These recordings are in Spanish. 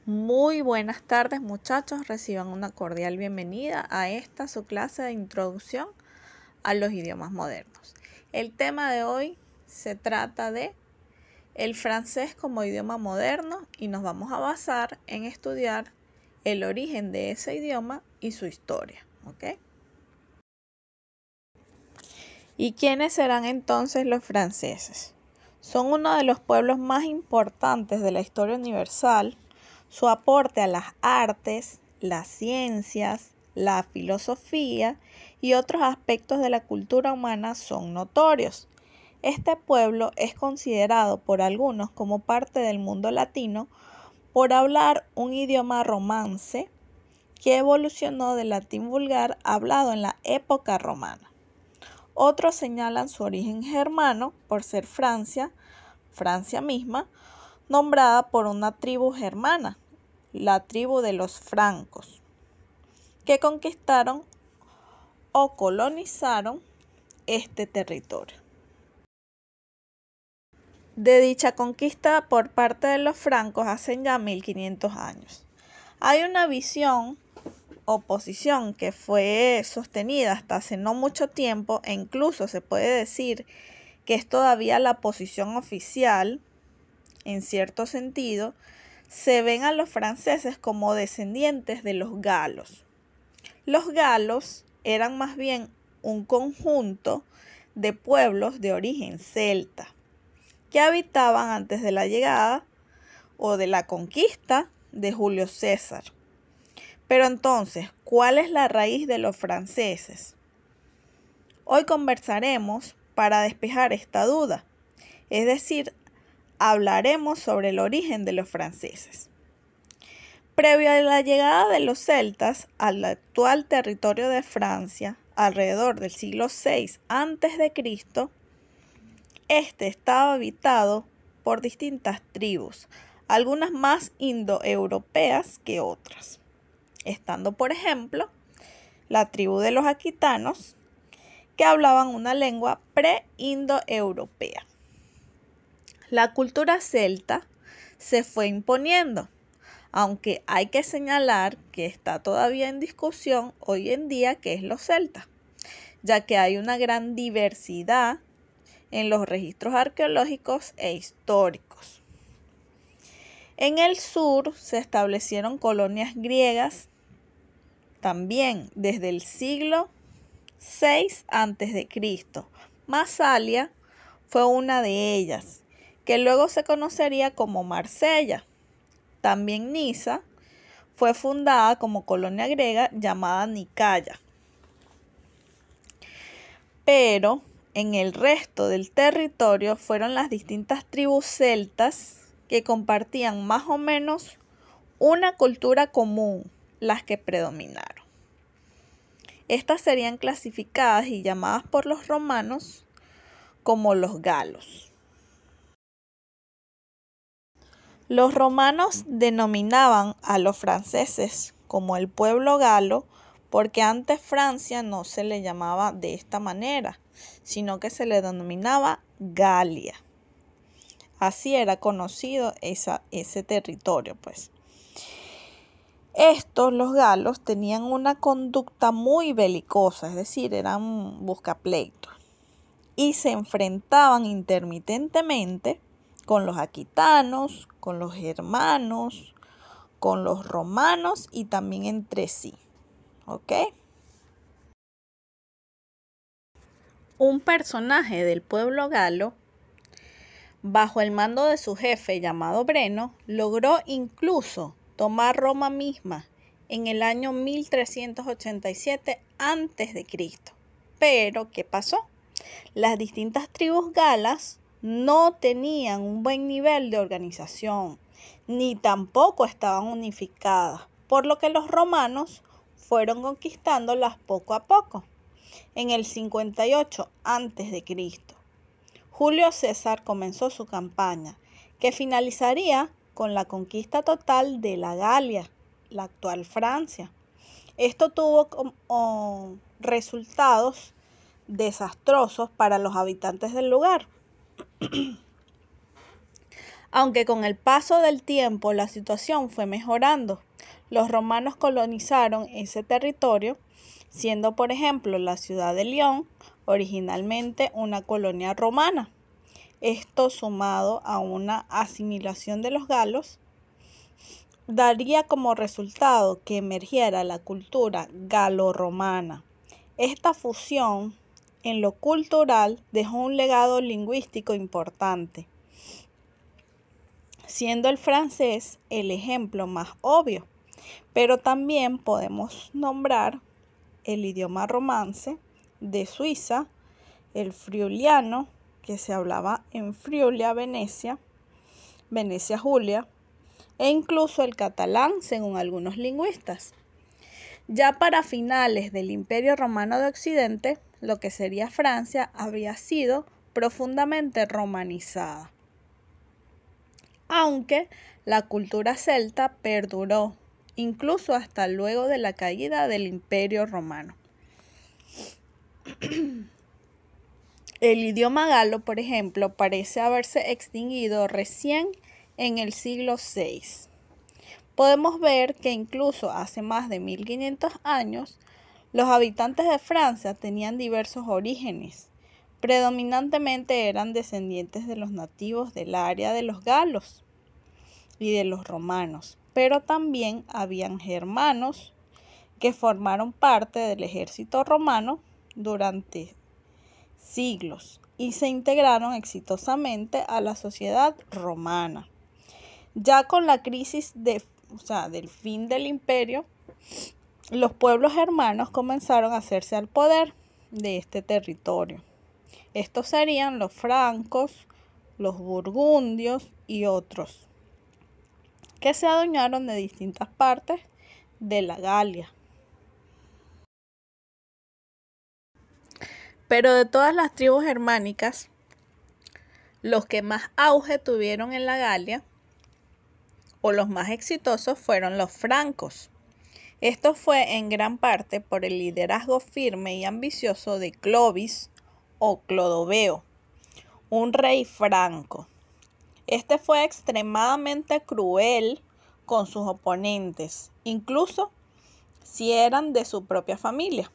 Muy buenas tardes, muchachos, reciban una cordial bienvenida a esta su clase de introducción a los idiomas modernos. El tema de hoy se trata de el francés como idioma moderno y nos vamos a basar en estudiar el origen de ese idioma y su historia, ¿ok? ¿Y quiénes serán entonces los franceses? Son uno de los pueblos más importantes de la historia universal. Su aporte a las artes, las ciencias, la filosofía y otros aspectos de la cultura humana son notorios. Este pueblo es considerado por algunos como parte del mundo latino por hablar un idioma romance que evolucionó del latín vulgar hablado en la época romana. Otros señalan su origen germano por ser Francia misma, nombrada por una tribu germana, la tribu de los francos, que conquistaron o colonizaron este territorio. De dicha conquista por parte de los francos hacen ya 1500 años. Hay una visión o posición que fue sostenida hasta hace no mucho tiempo e incluso se puede decir que es todavía la posición oficial, en cierto sentido. Se ven a los franceses como descendientes de los galos. Los galos eran más bien un conjunto de pueblos de origen celta que habitaban antes de la llegada o de la conquista de Julio César. Pero entonces, ¿cuál es la raíz de los franceses? Hoy conversaremos para despejar esta duda, es decir, hablaremos sobre el origen de los franceses. Previo a la llegada de los celtas al actual territorio de Francia, alrededor del siglo VI a.C., este estaba habitado por distintas tribus, algunas más indoeuropeas que otras, estando por ejemplo la tribu de los aquitanos, que hablaban una lengua pre-indoeuropea. La cultura celta se fue imponiendo, aunque hay que señalar que está todavía en discusión hoy en día qué es lo celta, ya que hay una gran diversidad en los registros arqueológicos e históricos. En el sur se establecieron colonias griegas también desde el siglo VI a.C. Masalia fue una de ellas, que luego se conocería como Marsella. También Niza fue fundada como colonia griega llamada Nicaya. Pero en el resto del territorio fueron las distintas tribus celtas que compartían más o menos una cultura común las que predominaron. Estas serían clasificadas y llamadas por los romanos como los galos. Los romanos denominaban a los franceses como el pueblo galo porque antes Francia no se le llamaba de esta manera, sino que se le denominaba Galia. Así era conocido ese territorio, pues. Estos, los galos, tenían una conducta muy belicosa, es decir, eran buscapleitos, y se enfrentaban intermitentemente con los aquitanos, con los germanos, con los romanos y también entre sí. ¿Ok? Un personaje del pueblo galo, bajo el mando de su jefe llamado Breno, logró incluso tomar Roma misma en el año 1387 a.C. Pero, ¿qué pasó? Las distintas tribus galas no tenían un buen nivel de organización, ni tampoco estaban unificadas, por lo que los romanos fueron conquistándolas poco a poco. En el 58 a.C., Julio César comenzó su campaña, que finalizaría con la conquista total de la Galia, la actual Francia. Esto tuvo como resultados desastrosos para los habitantes del lugar. Aunque con el paso del tiempo la situación fue mejorando. Los romanos colonizaron ese territorio, siendo por ejemplo la ciudad de León originalmente una colonia romana. Esto, sumado a una asimilación de los galos, daría como resultado que emergiera la cultura galo-romana. Esta fusión en lo cultural dejó un legado lingüístico importante, siendo el francés el ejemplo más obvio, pero también podemos nombrar el idioma romance de Suiza, el friuliano, que se hablaba en Friulia, Venecia Julia, e incluso el catalán, según algunos lingüistas. Ya para finales del Imperio Romano de Occidente, lo que sería Francia había sido profundamente romanizada, aunque la cultura celta perduró, incluso hasta luego de la caída del Imperio Romano. El idioma galo, por ejemplo, parece haberse extinguido recién en el siglo VI. Podemos ver que incluso hace más de 1500 años, los habitantes de Francia tenían diversos orígenes. Predominantemente eran descendientes de los nativos del área de los galos y de los romanos, pero también habían germanos que formaron parte del ejército romano durante siglos y se integraron exitosamente a la sociedad romana. Ya con la crisis del fin del imperio, los pueblos germanos comenzaron a hacerse al poder de este territorio. Estos serían los francos, los burgundios y otros, que se adueñaron de distintas partes de la Galia. Pero de todas las tribus germánicas, los que más auge tuvieron en la Galia, o los más exitosos, fueron los francos. Esto fue en gran parte por el liderazgo firme y ambicioso de Clovis o Clodoveo, un rey franco. Este fue extremadamente cruel con sus oponentes, incluso si eran de su propia familia.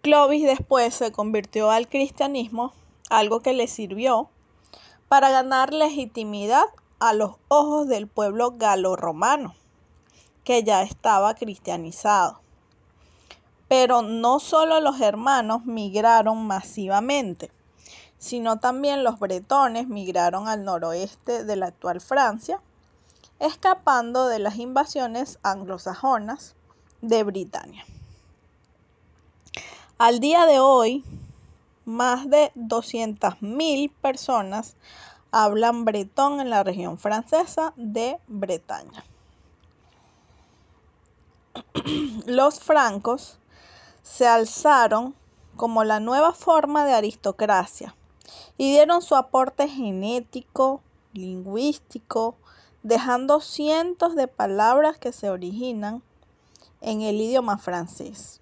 Clovis después se convirtió al cristianismo, algo que le sirvió para ganar legitimidad a los ojos del pueblo galo-romano, que ya estaba cristianizado. Pero no solo los germanos migraron masivamente, sino también los bretones migraron al noroeste de la actual Francia, escapando de las invasiones anglosajonas de Britania. Al día de hoy, más de 200.000 personas hablan bretón en la región francesa de Bretaña. Los francos se alzaron como la nueva forma de aristocracia y dieron su aporte genético, lingüístico, dejando cientos de palabras que se originan en el idioma francés.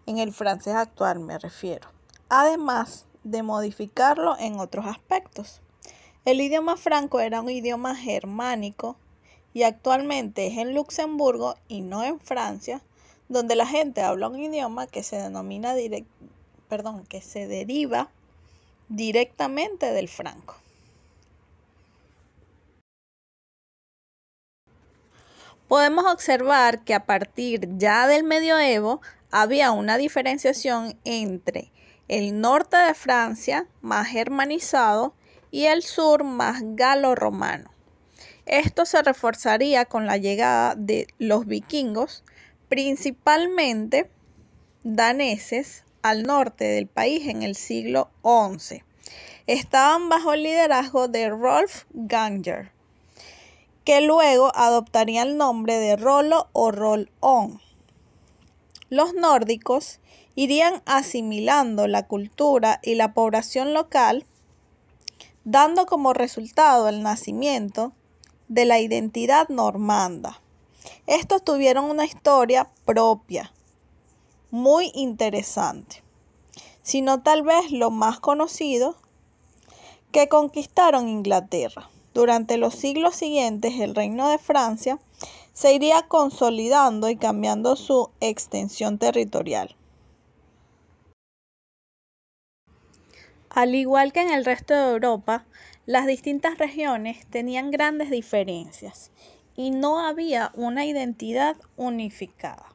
En el francés actual me refiero. Además de modificarlo en otros aspectos. El idioma franco era un idioma germánico y actualmente es en Luxemburgo y no en Francia, donde la gente habla un idioma que se deriva directamente del franco. Podemos observar que a partir ya del medioevo había una diferenciación entre el norte de Francia, más germanizado, y el sur, más galo-romano. Esto se reforzaría con la llegada de los vikingos, principalmente daneses, al norte del país en el siglo XI. Estaban bajo el liderazgo de Rolf Ganger, que luego adoptaría el nombre de Rollo o Roll-On. Los nórdicos irían asimilando la cultura y la población local, dando como resultado el nacimiento de la identidad normanda. Estos tuvieron una historia propia, muy interesante, sino tal vez lo más conocido, que conquistaron Inglaterra. Durante los siglos siguientes, el Reino de Francia se iría consolidando y cambiando su extensión territorial. Al igual que en el resto de Europa, las distintas regiones tenían grandes diferencias y no había una identidad unificada.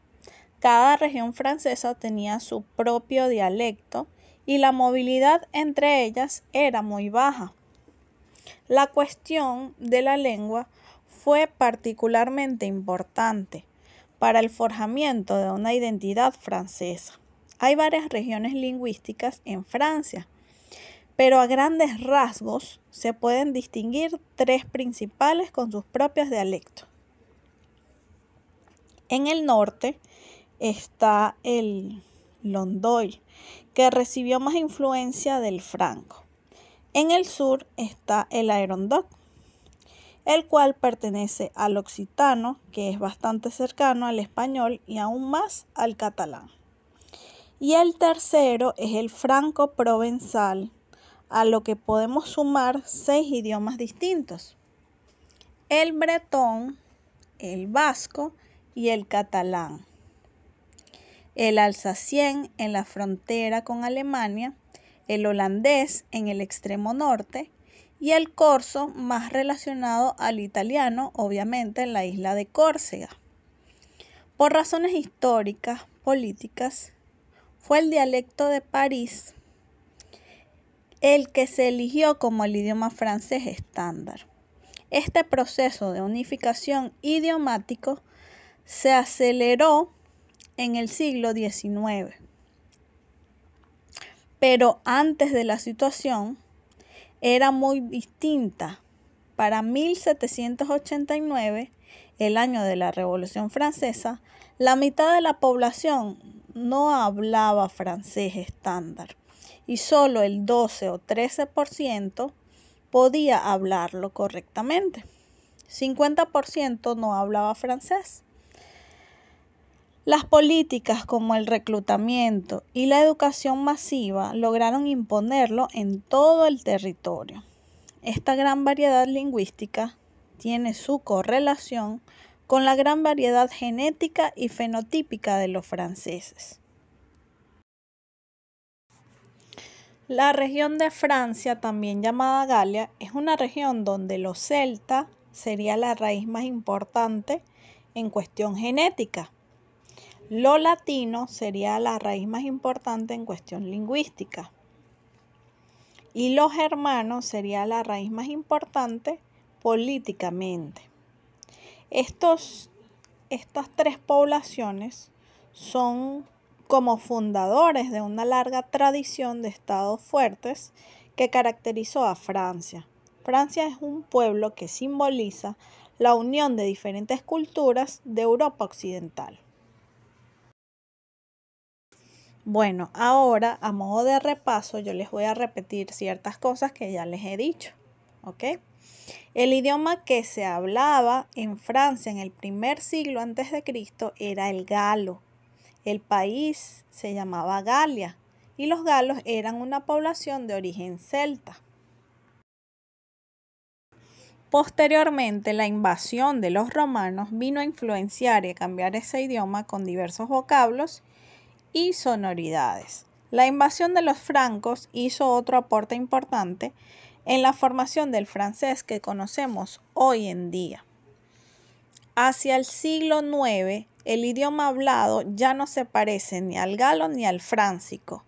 Cada región francesa tenía su propio dialecto y la movilidad entre ellas era muy baja. La cuestión de la lengua fue particularmente importante para el forjamiento de una identidad francesa. Hay varias regiones lingüísticas en Francia, pero a grandes rasgos se pueden distinguir tres principales con sus propios dialectos. En el norte está el Londoil, que recibió más influencia del franco. En el sur está el Aerondoc, el cual pertenece al occitano, que es bastante cercano al español y aún más al catalán. Y el tercero es el franco-provenzal, a lo que podemos sumar 6 idiomas distintos: el bretón, el vasco y el catalán, el alsacien en la frontera con Alemania, el holandés en el extremo norte y el corso, más relacionado al italiano, obviamente en la isla de Córcega. Por razones históricas, políticas, fue el dialecto de París el que se eligió como el idioma francés estándar. Este proceso de unificación idiomático se aceleró en el siglo XIX. Pero antes de la situación era muy distinta. Para 1789, el año de la Revolución Francesa, la mitad de la población no hablaba francés estándar y solo el 12 o 13% podía hablarlo correctamente. 50% no hablaba francés. Las políticas como el reclutamiento y la educación masiva lograron imponerlo en todo el territorio. Esta gran variedad lingüística tiene su correlación con la gran variedad genética y fenotípica de los franceses. La región de Francia, también llamada Galia, es una región donde lo celta sería la raíz más importante en cuestión genética. Lo latino sería la raíz más importante en cuestión lingüística. Y lo germano sería la raíz más importante políticamente. Estas tres poblaciones son como fundadores de una larga tradición de estados fuertes que caracterizó a Francia. Francia es un pueblo que simboliza la unión de diferentes culturas de Europa Occidental. Bueno, ahora a modo de repaso yo les voy a repetir ciertas cosas que ya les he dicho, ¿ok? El idioma que se hablaba en Francia en el primer siglo a.C. era el galo. El país se llamaba Galia y los galos eran una población de origen celta. Posteriormente, la invasión de los romanos vino a influenciar y a cambiar ese idioma con diversos vocablos y sonoridades. La invasión de los francos hizo otro aporte importante en la formación del francés que conocemos hoy en día. Hacia el siglo IX, el idioma hablado ya no se parece ni al galo ni al fráncico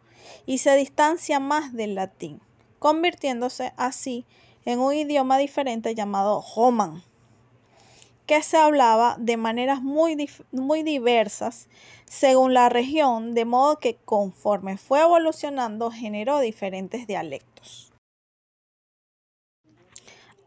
y se distancia más del latín, convirtiéndose así en un idioma diferente llamado roman, que se hablaba de maneras muy diversas según la región, de modo que conforme fue evolucionando generó diferentes dialectos.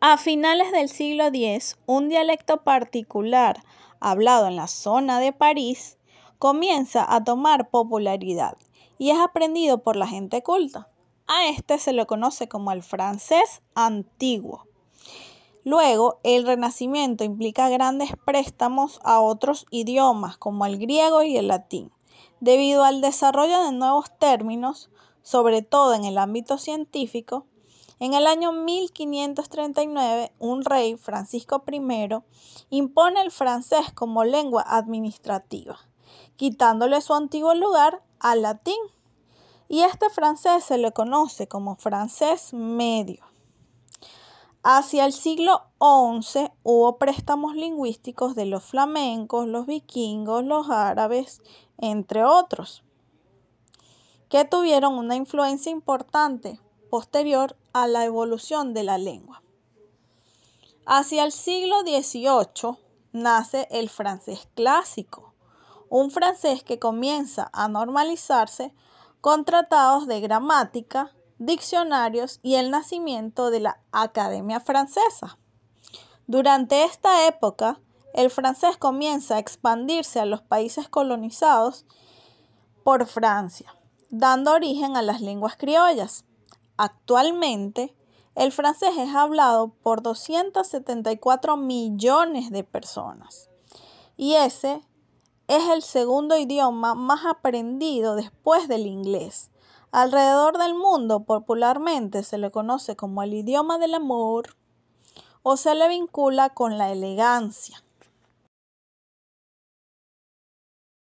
A finales del siglo X, un dialecto particular hablado en la zona de París comienza a tomar popularidad y es aprendido por la gente culta. A este se lo conoce como el francés antiguo. Luego, el Renacimiento implica grandes préstamos a otros idiomas como el griego y el latín, debido al desarrollo de nuevos términos, sobre todo en el ámbito científico, En el año 1539, un rey, Francisco I, impone el francés como lengua administrativa, quitándole su antiguo lugar al latín, y este francés se le conoce como francés medio. Hacia el siglo XI hubo préstamos lingüísticos de los flamencos, los vikingos, los árabes, entre otros, que tuvieron una influencia importante posterior a la evolución de la lengua. Hacia el siglo XVIII nace el francés clásico, un francés que comienza a normalizarse con tratados de gramática, diccionarios y el nacimiento de la Academia Francesa. Durante esta época, el francés comienza a expandirse a los países colonizados por Francia, dando origen a las lenguas criollas. Actualmente, el francés es hablado por 274 millones de personas y ese es el segundo idioma más aprendido después del inglés. Alrededor del mundo, popularmente se le conoce como el idioma del amor o se le vincula con la elegancia.